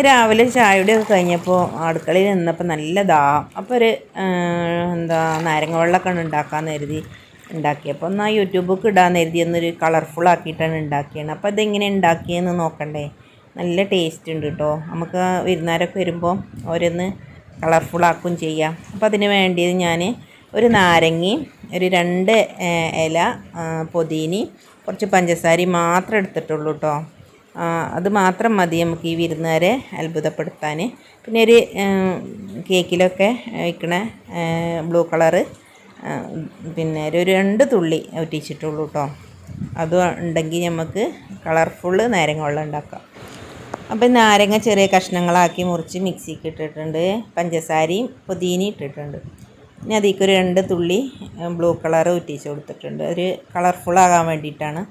രാവിലെ ചായയുടെയൊക്കെ കഴിഞ്ഞപ്പോൾ അടുക്കളയിൽ നിന്നപ്പോൾ നല്ല ദാഹം. അപ്പോൾ ഒരു നാരങ്ങ വെള്ളമൊക്കെ ഉണ്ടാക്കാമെന്ന് കരുതി ഉണ്ടാക്കിയപ്പോൾ എന്നാൽ യൂട്യൂബൊക്കെ ഇടാമെന്ന് കരുതി എന്നൊരു കളർഫുൾ ആക്കിയിട്ടാണ് ഉണ്ടാക്കിയത്. അപ്പോൾ അതെങ്ങനെ ഉണ്ടാക്കിയെന്ന് നോക്കണ്ടേ. നല്ല ടേസ്റ്റ് ഉണ്ട് കേട്ടോ. നമുക്ക് വിരുന്നുകാരൊക്കെ വരുമ്പോൾ ഓരോന്ന് കളർഫുള്ളാക്കുകയും ചെയ്യാം. അപ്പോൾ അതിന് വേണ്ടിയത് ഞാൻ ഒരു നാരങ്ങയും ഒരു 2 ഇല പൊതിനി കുറച്ച് പഞ്ചസാരയും മാത്രം എടുത്തിട്ടുള്ളൂ കേട്ടോ. അത് മാത്രം മതി നമുക്ക് ഈ വിരുന്നുകാരെ അത്ഭുതപ്പെടുത്താൻ. പിന്നെ ഒരു കേക്കിലൊക്കെ വയ്ക്കണ ബ്ലൂ കളറ് പിന്നെ ഒരു 2 തുള്ളി ഒറ്റിച്ചിട്ടുള്ളൂ കേട്ടോ. അത് ഉണ്ടെങ്കിൽ നമുക്ക് കളർഫുള്ള് നാരങ്ങ വെള്ളം ഉണ്ടാക്കാം. അപ്പം നാരങ്ങ ചെറിയ കഷ്ണങ്ങളാക്കി മുറിച്ച് മിക്സിക്ക് ഇട്ടിട്ടുണ്ട്. പഞ്ചസാരയും പുതിനയും ഇട്ടിട്ടുണ്ട്. ഇനി അതിലേക്ക് ഒരു 2 തുള്ളി ബ്ലൂ കളർ ഒറ്റിച്ച് കൊടുത്തിട്ടുണ്ട്. ഒരു കളർഫുള്ളാകാൻ വേണ്ടിയിട്ടാണ്.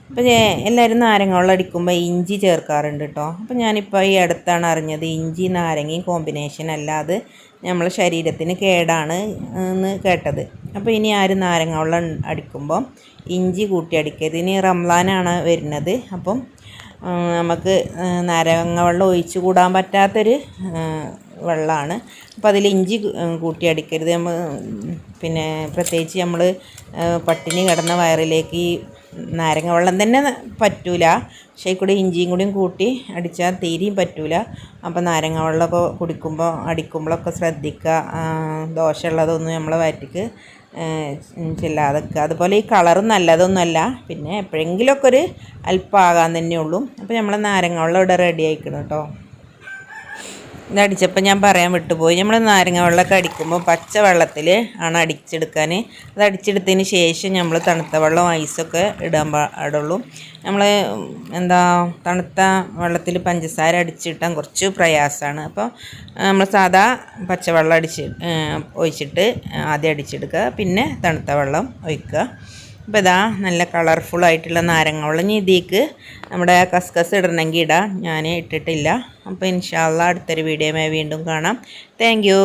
അപ്പോൾ എല്ലാവരും നാരങ്ങ വെള്ളം അടിക്കുമ്പോൾ ഇഞ്ചി ചേർക്കാറുണ്ട് കേട്ടോ. അപ്പോൾ ഞാനിപ്പോൾ ഈ അടുത്താണ് അറിഞ്ഞത് ഇഞ്ചി നാരങ്ങയും കോമ്പിനേഷൻ അല്ലാതെ നമ്മളെ ശരീരത്തിന് കേടാണ് എന്ന് കേട്ടത്. അപ്പോൾ ഇനി ആരും നാരങ്ങ വെള്ളം അടിക്കുമ്പോൾ ഇഞ്ചി കൂട്ടി അടിക്കരുത്. ഇനി റംസാനാണ് വരുന്നത്. അപ്പം നമുക്ക് നാരങ്ങ വെള്ളം ഒഴിച്ച് കൂടാൻ പറ്റാത്തൊരു വെള്ളമാണ്. അപ്പോൾ അതിൽ ഇഞ്ചി കൂട്ടി അടിക്കരുത്. പിന്നെ പ്രത്യേകിച്ച് നമ്മൾ പട്ടിണി കിടന്ന വയറിലേക്ക് ഈ നാരങ്ങ വെള്ളം തന്നെ പറ്റൂല. പക്ഷേ കൂടി ഇഞ്ചിയും കൂടിയും കൂട്ടി അടിച്ചാൽ തീരെയും പറ്റൂല. അപ്പോൾ നാരങ്ങ വെള്ളമൊക്കെ കുടിക്കുമ്പോൾ അടിക്കുമ്പോഴൊക്കെ ശ്രദ്ധിക്കുക. ദോഷമുള്ളതൊന്നും നമ്മളെ വയറ്റിക്ക് ചെല്ലാതെ വെക്കുക. അതുപോലെ ഈ കളറും നല്ലതൊന്നുമല്ല. പിന്നെ എപ്പോഴെങ്കിലുമൊക്കെ ഒരു അല്പമാകാൻ തന്നെയുള്ളൂ. അപ്പോൾ നമ്മൾ നാരങ്ങ വെള്ളം ഇവിടെ റെഡി ആയിക്കണം കേട്ടോ. ഇതടിച്ചപ്പോൾ ഞാൻ പറയാൻ വിട്ടുപോയി. നമ്മൾ നാരങ്ങ വെള്ളമൊക്കെ അടിക്കുമ്പോൾ പച്ച വെള്ളത്തിൽ ആണ് അടിച്ചെടുക്കാൻ. അത് അടിച്ചെടുത്തതിന് ശേഷം നമ്മൾ തണുത്ത വെള്ളം ഐസൊക്കെ ഇടാൻ പാടുള്ളൂ. നമ്മൾ തണുത്ത വെള്ളത്തിൽ പഞ്ചസാര അടിച്ചിട്ടാൻ കുറച്ച് പ്രയാസമാണ്. അപ്പോൾ നമ്മൾ സാധാ പച്ചവെള്ളം ഒഴിച്ചിട്ട് ആദ്യം അടിച്ചെടുക്കുക, പിന്നെ തണുത്ത വെള്ളം ഒഴിക്കുക. അപ്പോൾ ഇതാ നല്ല കളർഫുള്ളായിട്ടുള്ള നാരങ്ങ വെള്ളം. ഇനി ഇതിലേക്ക് നമ്മുടെ കസ്കസ് ഇടണമെങ്കിൽ ഇടാം. ഞാൻ ഇട്ടിട്ടില്ല. അപ്പോൾ ഇൻഷാ അള്ളാ അടുത്തൊരു വീഡിയോയുമായി വീണ്ടും കാണാം. Thank you.